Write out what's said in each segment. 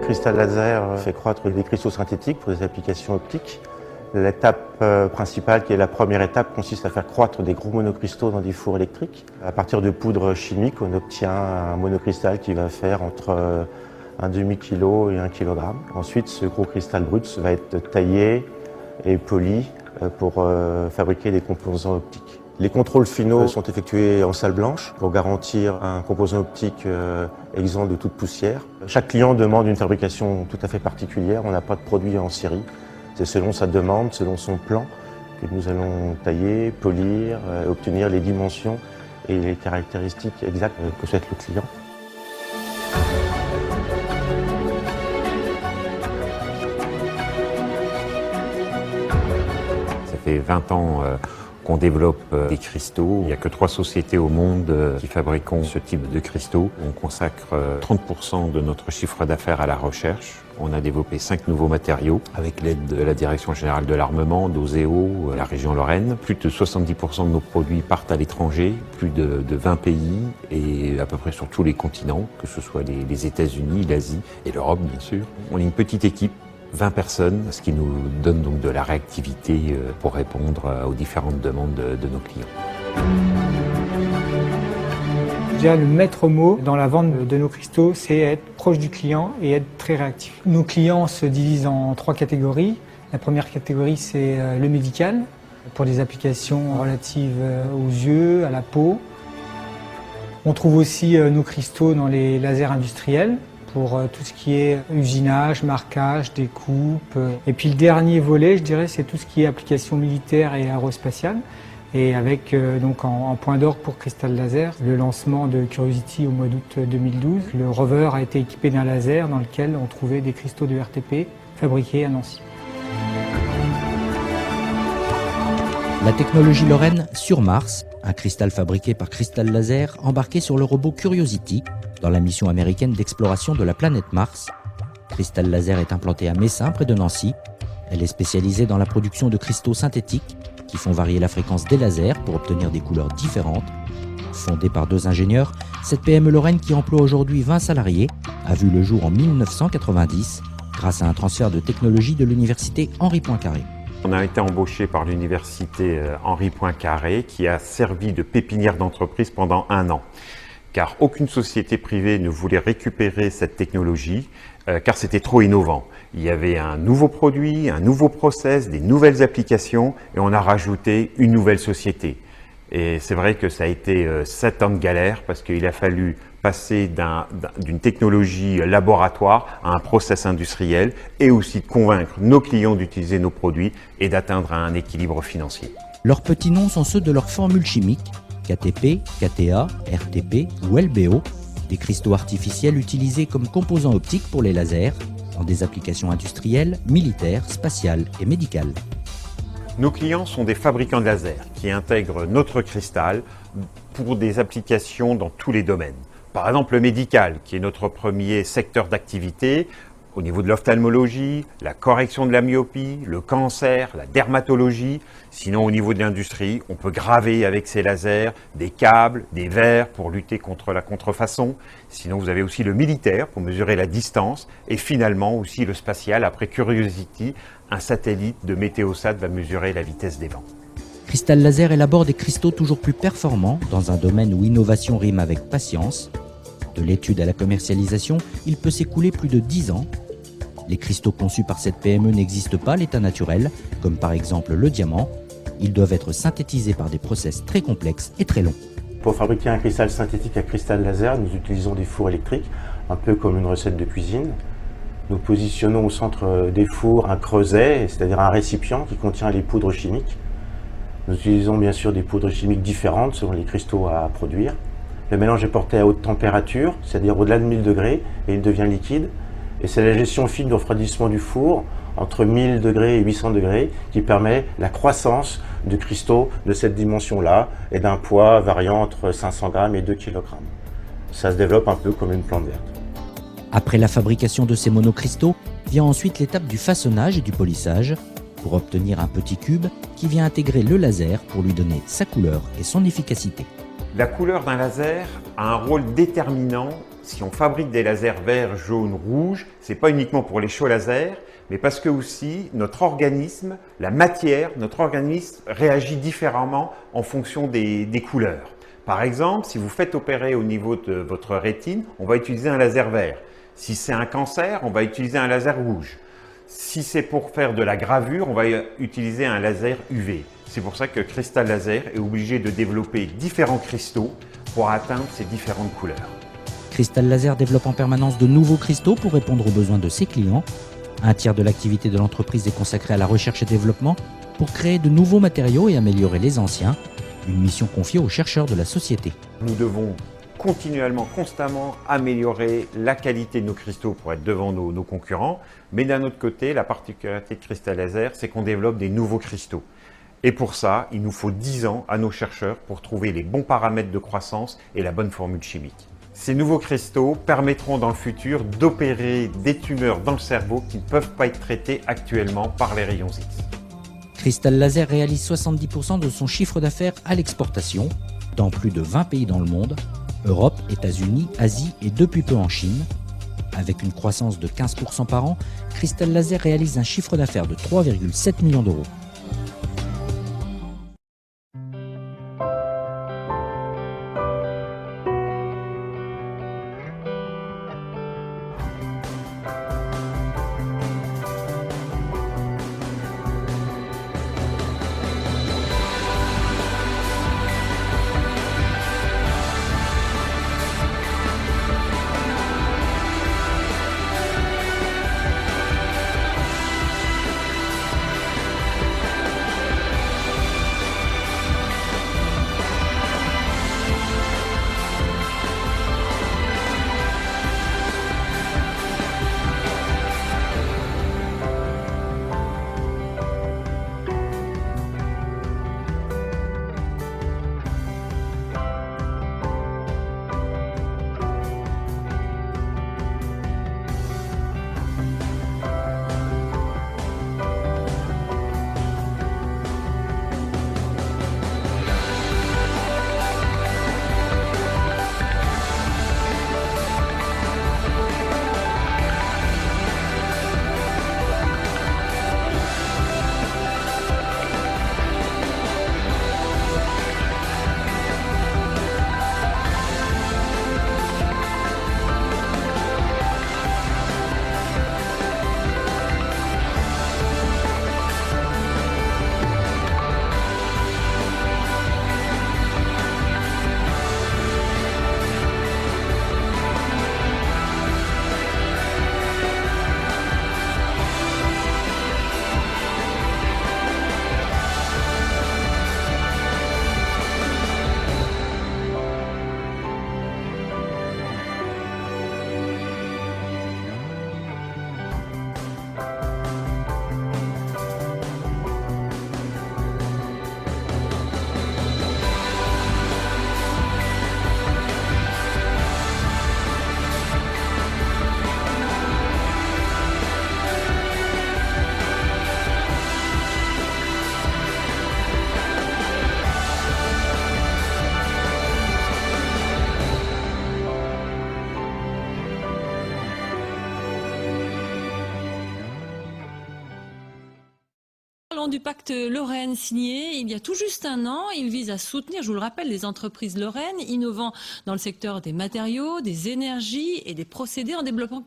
cristal laser fait croître des cristaux synthétiques pour des applications optiques. L'étape principale, qui est la première étape, consiste à faire croître des gros monocristaux dans des fours électriques. À partir de poudre chimique, on obtient un monocristal qui va faire entre un demi-kilo et 1 kg. Ensuite, ce gros cristal brut va être taillé et poli pour fabriquer des composants optiques. Les contrôles finaux sont effectués en salle blanche pour garantir un composant optique exempt de toute poussière. Chaque client demande une fabrication tout à fait particulière. On n'a pas de produit en série. C'est selon sa demande, selon son plan, que nous allons tailler, polir, obtenir les dimensions et les caractéristiques exactes que souhaite le client. Ça fait 20 ans qu'on développe des cristaux. Il n'y a que 3 sociétés au monde qui fabriquent ce type de cristaux. On consacre 30% de notre chiffre d'affaires à la recherche. On a développé 5 nouveaux matériaux avec l'aide de la Direction Générale de l'Armement, d'Oseo, la région Lorraine. Plus de 70% de nos produits partent à l'étranger, plus de 20 pays et à peu près sur tous les continents, que ce soit les États-Unis, l'Asie et l'Europe bien sûr. On est une petite équipe, 20 personnes, ce qui nous donne donc de la réactivité pour répondre aux différentes demandes de nos clients. Déjà, le maître mot dans la vente de nos cristaux, c'est être proche du client et être très réactif. Nos clients se divisent en 3 catégories. La première catégorie, c'est le médical, pour des applications relatives aux yeux, à la peau. On trouve aussi nos cristaux dans les lasers industriels, pour tout ce qui est usinage, marquage, découpe. Et puis le dernier volet, je dirais, c'est tout ce qui est application militaire et aérospatiale. Et avec donc en point d'orgue pour Cristal Laser, le lancement de Curiosity au mois d'août 2012. Le rover a été équipé d'un laser dans lequel on trouvait des cristaux de RTP fabriqués à Nancy. La technologie lorraine sur Mars, un cristal fabriqué par Cristal Laser embarqué sur le robot Curiosity dans la mission américaine d'exploration de la planète Mars. Cristal Laser est implantée à Messin, près de Nancy. Elle est spécialisée dans la production de cristaux synthétiques qui font varier la fréquence des lasers pour obtenir des couleurs différentes. Fondée par 2 ingénieurs, cette PME lorraine qui emploie aujourd'hui 20 salariés a vu le jour en 1990 grâce à un transfert de technologie de l'université Henri Poincaré. On a été embauché par l'université Henri Poincaré qui a servi de pépinière d'entreprise pendant 1 an. Car aucune société privée ne voulait récupérer cette technologie, car c'était trop innovant. Il y avait un nouveau produit, un nouveau process, des nouvelles applications, et on a rajouté une nouvelle société. Et c'est vrai que ça a été 7 ans de galère, parce qu'il a fallu passer d'une technologie laboratoire à un process industriel, et aussi de convaincre nos clients d'utiliser nos produits et d'atteindre un équilibre financier. Leurs petits noms sont ceux de leurs formules chimiques, KTP, KTA, RTP ou LBO, des cristaux artificiels utilisés comme composants optiques pour les lasers, dans des applications industrielles, militaires, spatiales et médicales. Nos clients sont des fabricants de lasers qui intègrent notre cristal pour des applications dans tous les domaines. Par exemple, le médical, qui est notre premier secteur d'activité, au niveau de l'ophtalmologie, la correction de la myopie, le cancer, la dermatologie. Sinon, au niveau de l'industrie, on peut graver avec ces lasers des câbles, des verres pour lutter contre la contrefaçon. Sinon, vous avez aussi le militaire pour mesurer la distance. Et finalement, aussi le spatial. Après Curiosity, un satellite de Météosat va mesurer la vitesse des vents. Cristal Laser élabore des cristaux toujours plus performants dans un domaine où innovation rime avec patience. De l'étude à la commercialisation, il peut s'écouler plus de 10 ans. Les cristaux conçus par cette PME n'existent pas à l'état naturel, comme par exemple le diamant. Ils doivent être synthétisés par des process très complexes et très longs. Pour fabriquer un cristal synthétique à cristal laser, nous utilisons des fours électriques, un peu comme une recette de cuisine. Nous positionnons au centre des fours un creuset, c'est-à-dire un récipient qui contient les poudres chimiques. Nous utilisons bien sûr des poudres chimiques différentes selon les cristaux à produire. Le mélange est porté à haute température, c'est-à-dire au-delà de 1000 degrés, et il devient liquide. Et c'est la gestion fine de refroidissement du four entre 1000 degrés et 800 degrés qui permet la croissance de cristaux de cette dimension-là et d'un poids variant entre 500 grammes et 2 kg. Ça se développe un peu comme une plante verte. Après la fabrication de ces monocristaux, vient ensuite l'étape du façonnage et du polissage pour obtenir un petit cube qui vient intégrer le laser pour lui donner sa couleur et son efficacité. La couleur d'un laser a un rôle déterminant Si on fabrique des lasers verts, jaunes, rouges, c'est pas uniquement pour les chauds lasers, mais parce que aussi notre organisme, la matière, notre organisme réagit différemment en fonction des couleurs. Par exemple, si vous faites opérer au niveau de votre rétine, on va utiliser un laser vert. Si c'est un cancer, on va utiliser un laser rouge. Si c'est pour faire de la gravure, on va utiliser un laser UV. C'est pour ça que Cristal Laser est obligé de développer différents cristaux pour atteindre ces différentes couleurs. Cristal Laser développe en permanence de nouveaux cristaux pour répondre aux besoins de ses clients. Un tiers de l'activité de l'entreprise est consacré à la recherche et développement pour créer de nouveaux matériaux et améliorer les anciens. Une mission confiée aux chercheurs de la société. Nous devons continuellement, constamment améliorer la qualité de nos cristaux pour être devant nos concurrents. Mais d'un autre côté, la particularité de Cristal Laser, c'est qu'on développe des nouveaux cristaux. Et pour ça, il nous faut 10 ans à nos chercheurs pour trouver les bons paramètres de croissance et la bonne formule chimique. Ces nouveaux cristaux permettront dans le futur d'opérer des tumeurs dans le cerveau qui ne peuvent pas être traitées actuellement par les rayons X. Cristal Laser réalise 70% de son chiffre d'affaires à l'exportation, dans plus de 20 pays dans le monde, Europe, États-Unis, Asie et depuis peu en Chine. Avec une croissance de 15% par an, Cristal Laser réalise un chiffre d'affaires de 3,7 millions d'euros. Du pacte Lorraine signé il y a tout juste un an. Il vise à soutenir, je vous le rappelle, les entreprises lorraines innovant dans le secteur des matériaux, des énergies et des procédés en développant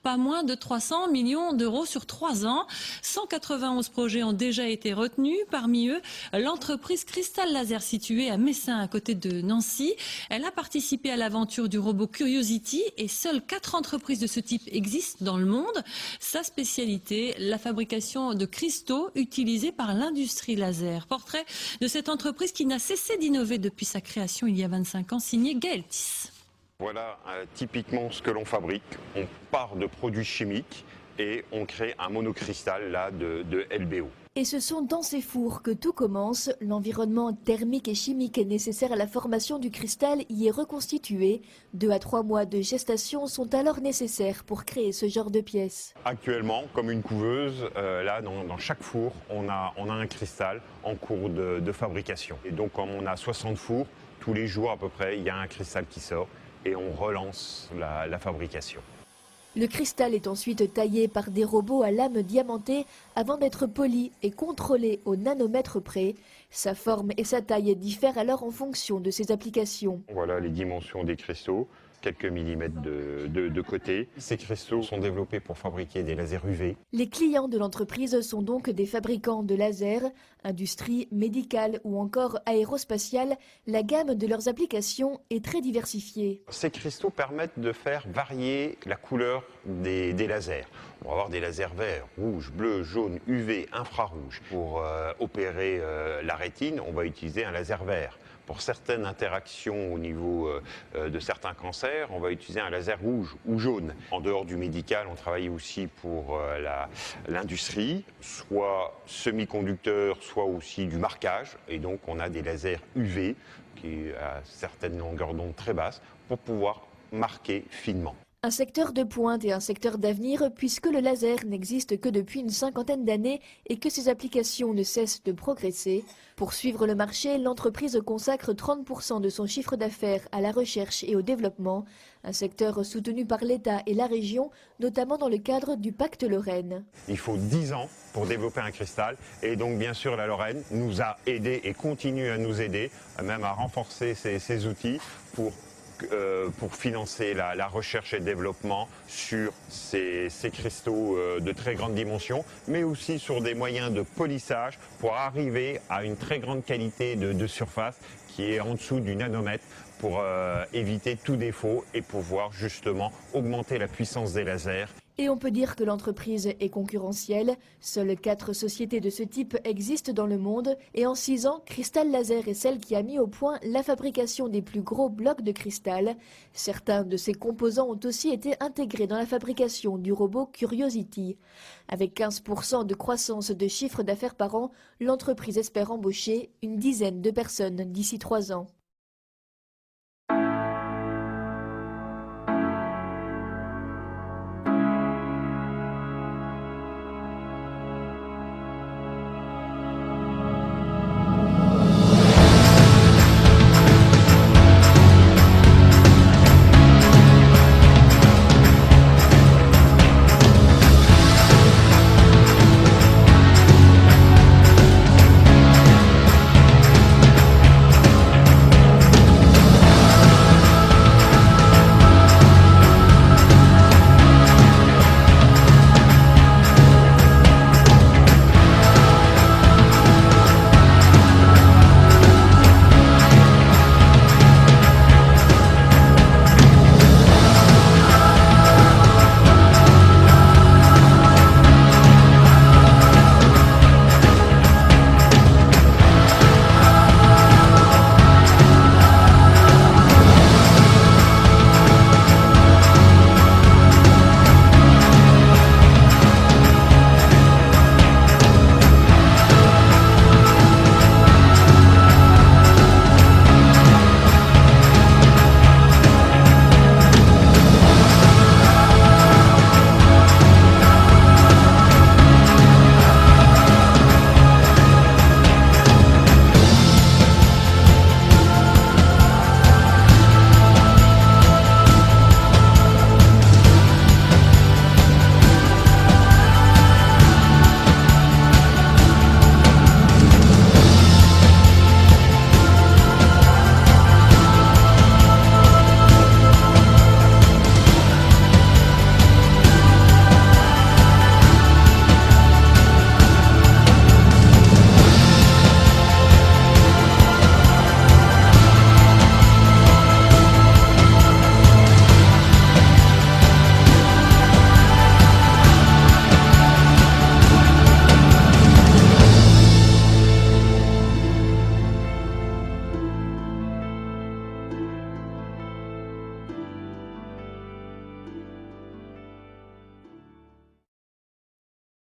pas moins de 300 millions d'euros sur 3 ans. 191 projets ont déjà été retenus. Parmi eux, l'entreprise Cristal Laser située à Messin à côté de Nancy. Elle a participé à l'aventure du robot Curiosity et seules 4 entreprises de ce type existent dans le monde. Sa spécialité, la fabrication de cristaux utilisés par l'industrie laser. Portrait de cette entreprise qui n'a cessé d'innover depuis sa création il y a 25 ans, signé Gaël Thiss. Voilà typiquement ce que l'on fabrique. On part de produits chimiques et on crée un monocristal là, de LBO. Et ce sont dans ces fours que tout commence. L'environnement thermique et chimique nécessaire à la formation du cristal y est reconstitué. 2 à 3 mois de gestation sont alors nécessaires pour créer ce genre de pièces. Actuellement, comme une couveuse, là dans chaque four, on a un cristal en cours de fabrication. Et donc comme on a 60 fours, tous les jours à peu près, il y a un cristal qui sort. et on relance la fabrication. Le cristal est ensuite taillé par des robots à lame diamantée avant d'être poli et contrôlé au nanomètre près. Sa forme et sa taille diffèrent alors en fonction de ses applications. Voilà les dimensions des cristaux, quelques millimètres de côté. Ces cristaux sont développés pour fabriquer des lasers UV. Les clients de l'entreprise sont donc des fabricants de lasers, industrie, médicale ou encore aérospatiale. La gamme de leurs applications est très diversifiée. Ces cristaux permettent de faire varier la couleur des lasers. On va avoir des lasers verts, rouges, bleus, jaunes, UV, infrarouges. Pour opérer la rétine, on va utiliser un laser vert. Pour certaines interactions au niveau de certains cancers, on va utiliser un laser rouge ou jaune. En dehors du médical, on travaille aussi pour l'industrie, soit semi-conducteurs, soit aussi du marquage. Et donc on a des lasers UV qui à certaines longueurs d'onde très basses pour pouvoir marquer finement. Un secteur de pointe et un secteur d'avenir puisque le laser n'existe que depuis une cinquantaine d'années et que ses applications ne cessent de progresser. Pour suivre le marché, l'entreprise consacre 30% de son chiffre d'affaires à la recherche et au développement, un secteur soutenu par l'État et la région, notamment dans le cadre du pacte Lorraine. Il faut 10 ans pour développer un cristal et donc bien sûr la Lorraine nous a aidés et continue à nous aider, même à renforcer ses outils pour financer la recherche et le développement sur ces cristaux de très grande dimension, mais aussi sur des moyens de polissage pour arriver à une très grande qualité de surface qui est en dessous du nanomètre pour éviter tout défaut et pouvoir justement augmenter la puissance des lasers. Et on peut dire que l'entreprise est concurrentielle. Seules 4 sociétés de ce type existent dans le monde. Et en 6 ans, Cristal Laser est celle qui a mis au point la fabrication des plus gros blocs de cristal. Certains de ces composants ont aussi été intégrés dans la fabrication du robot Curiosity. Avec 15% de croissance de chiffre d'affaires par an, l'entreprise espère embaucher une dizaine de personnes d'ici 3 ans.